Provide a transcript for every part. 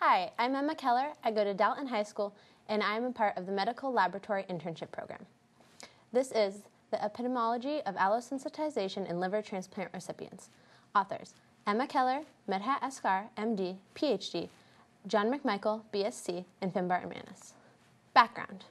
Hi, I'm Emma Keller. I go to Dalton High School, and I am a part of the Medical Laboratory Internship Program. This is the Epidemiology of Allosensitization in Liver Transplant Recipients. Authors: Emma Keller, Medhat Asghar, MD, PhD, John McMichael, BSc, and Finbar Amanis. Background.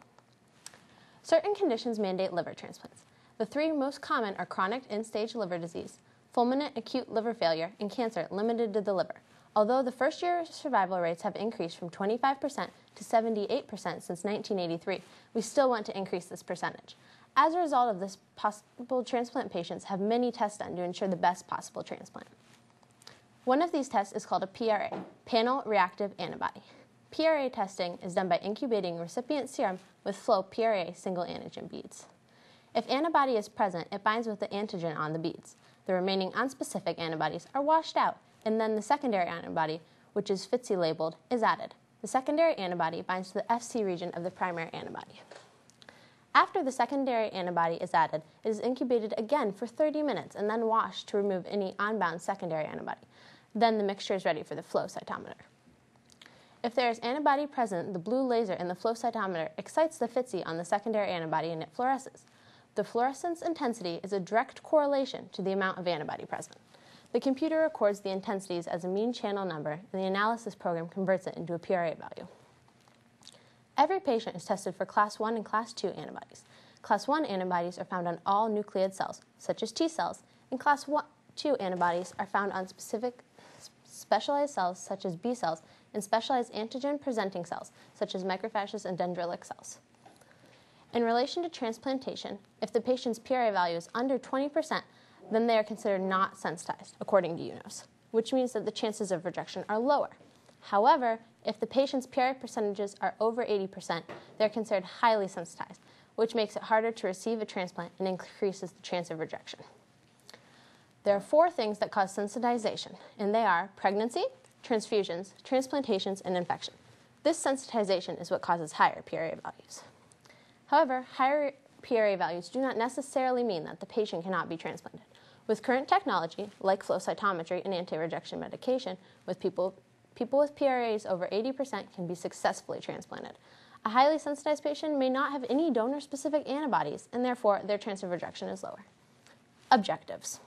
Certain conditions mandate liver transplants. The three most common are chronic end-stage liver disease, fulminant acute liver failure, and cancer limited to the liver. Although the first-year survival rates have increased from 25% to 78% since 1983, we still want to increase this percentage. As a result of this, possible transplant patients have many tests done to ensure the best possible transplant. One of these tests is called a PRA, Panel Reactive Antibody. PRA testing is done by incubating recipient serum with flow PRA single antigen beads. If antibody is present, it binds with the antigen on the beads. The remaining unspecific antibodies are washed out, and then the secondary antibody, which is FITC labeled, is added. The secondary antibody binds to the FC region of the primary antibody. After the secondary antibody is added, it is incubated again for 30 minutes and then washed to remove any unbound secondary antibody. Then the mixture is ready for the flow cytometer. If there is antibody present, the blue laser in the flow cytometer excites the FITC on the secondary antibody and it fluoresces. The fluorescence intensity is a direct correlation to the amount of antibody present. The computer records the intensities as a mean channel number, and the analysis program converts it into a PRA value. Every patient is tested for Class 1 and Class 2 antibodies. Class 1 antibodies are found on all nucleated cells, such as T cells, and Class 2 antibodies are found on specialized cells, such as B cells, and specialized antigen-presenting cells, such as macrophages and dendritic cells. In relation to transplantation, if the patient's PRA value is under 20%, then they are considered not sensitized, according to UNOS, which means that the chances of rejection are lower. However, if the patient's PRA percentages are over 80%, they're considered highly sensitized, which makes it harder to receive a transplant and increases the chance of rejection. There are 4 things that cause sensitization, and they are pregnancy, transfusions, transplantations, and infection. This sensitization is what causes higher PRA values. However, higher PRA values do not necessarily mean that the patient cannot be transplanted. With current technology, like flow cytometry and anti-rejection medication, with people with PRAs over 80% can be successfully transplanted. A highly sensitized patient may not have any donor-specific antibodies, and therefore their chance of rejection is lower. Objectives.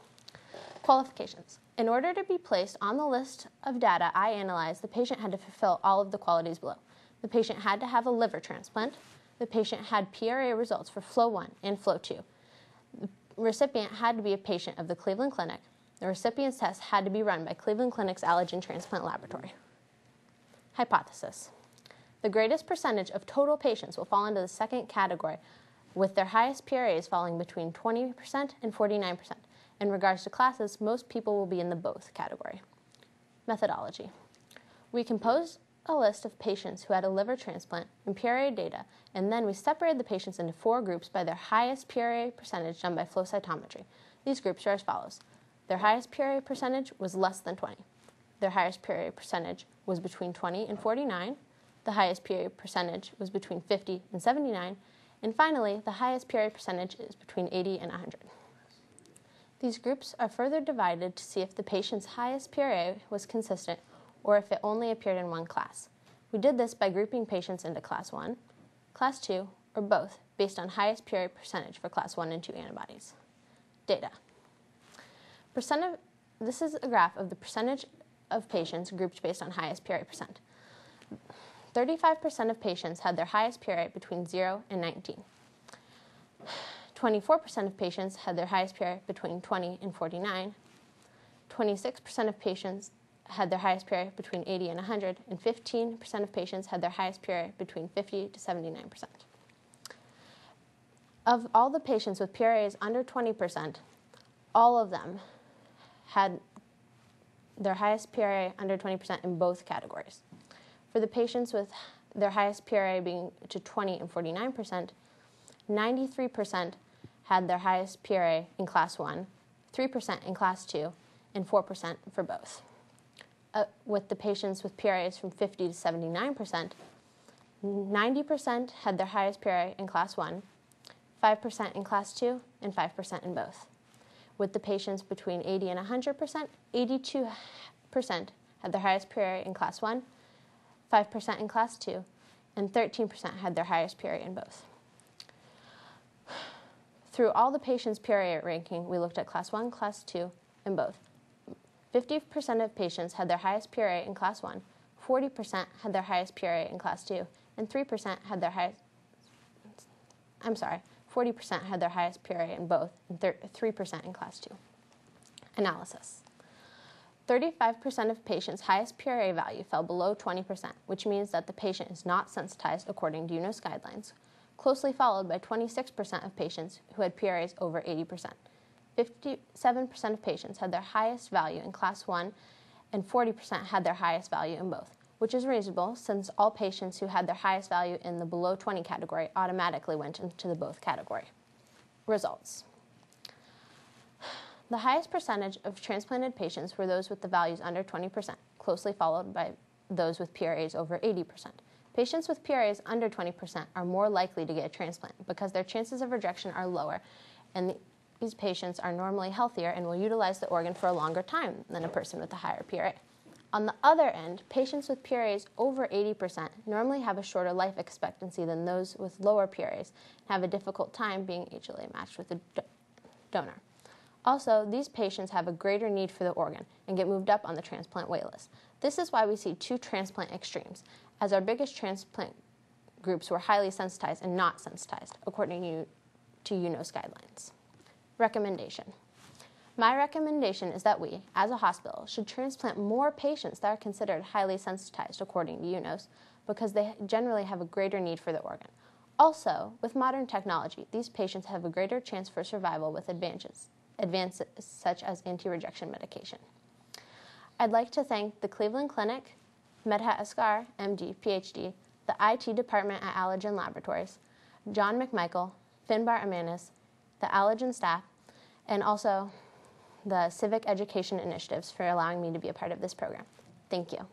Qualifications. In order to be placed on the list of data I analyzed, the patient had to fulfill all of the qualities below. The patient had to have a liver transplant. The patient had PRA results for Flow 1 and Flow 2. The recipient had to be a patient of the Cleveland Clinic. The recipient's test had to be run by Cleveland Clinic's Allergen Transplant Laboratory. Hypothesis. The greatest percentage of total patients will fall into the second category, with their highest PRAs falling between 20% and 49%. In regards to classes, most people will be in the both category. Methodology. We composed a list of patients who had a liver transplant and PRA data, and then we separated the patients into 4 groups by their highest PRA percentage done by flow cytometry. These groups are as follows. Their highest PRA percentage was less than 20. Their highest PRA percentage was between 20 and 49. The highest PRA percentage was between 50 and 79. And finally, the highest PRA percentage is between 80 and 100. These groups are further divided to see if the patient's highest PRA was consistent or if it only appeared in one class. We did this by grouping patients into Class 1, Class 2, or both, based on highest PRA percentage for Class 1 and 2 antibodies. Data. This is a graph of the percentage of patients grouped based on highest PRA percent. 35% of patients had their highest PRA between 0 and 19. 24% of patients had their highest PRA between 20 and 49. 26% of patients had their highest PRA between 80 and 100, and 15% of patients had their highest PRA between 50 to 79%. Of all the patients with PRAs under 20%, all of them had their highest PRA under 20% in both categories. For the patients with their highest PRA being to 20 and 49%, 93% had their highest PRA in Class 1, 3% in Class 2, and 4% for both. With the patients with PRAs from 50 to 79%, 90% had their highest PRA in Class 1, 5% in Class 2, and 5% in both. With the patients between 80 and 100%, 82% had their highest PRA in Class 1, 5% in Class 2, and 13% had their highest PRA in both. Through all the patients' PRA ranking, we looked at Class 1, Class 2, and both. 50% of patients had their highest PRA in Class 1, 40% had their highest PRA in Class 2, and 40% had their highest PRA in both, and 3% in Class 2. Analysis. 35% of patients' highest PRA value fell below 20%, which means that the patient is not sensitized according to UNOS guidelines, closely followed by 26% of patients who had PRAs over 80%. 57% of patients had their highest value in Class 1, and 40% had their highest value in both, which is reasonable since all patients who had their highest value in the below 20 category automatically went into the both category. Results. The highest percentage of transplanted patients were those with the values under 20%, closely followed by those with PRAs over 80%. Patients with PRAs under 20% are more likely to get a transplant because their chances of rejection are lower, and these patients are normally healthier and will utilize the organ for a longer time than a person with a higher PRA. On the other end, patients with PRAs over 80% normally have a shorter life expectancy than those with lower PRAs and have a difficult time being HLA matched with a donor. Also, these patients have a greater need for the organ and get moved up on the transplant waitlist. This is why we see two transplant extremes, as our biggest transplant groups were highly sensitized and not sensitized, according to UNOS guidelines. Recommendation. My recommendation is that we, as a hospital, should transplant more patients that are considered highly sensitized, according to UNOS, because they generally have a greater need for the organ. Also, with modern technology, these patients have a greater chance for survival with advances such as anti-rejection medication. I'd like to thank the Cleveland Clinic, Medhat Asghar, MD, PhD, the IT department at Allergen Laboratories, John McMichael, Finbar Amanis, the Allergen staff, and also the Civic Education Initiatives for allowing me to be a part of this program. Thank you.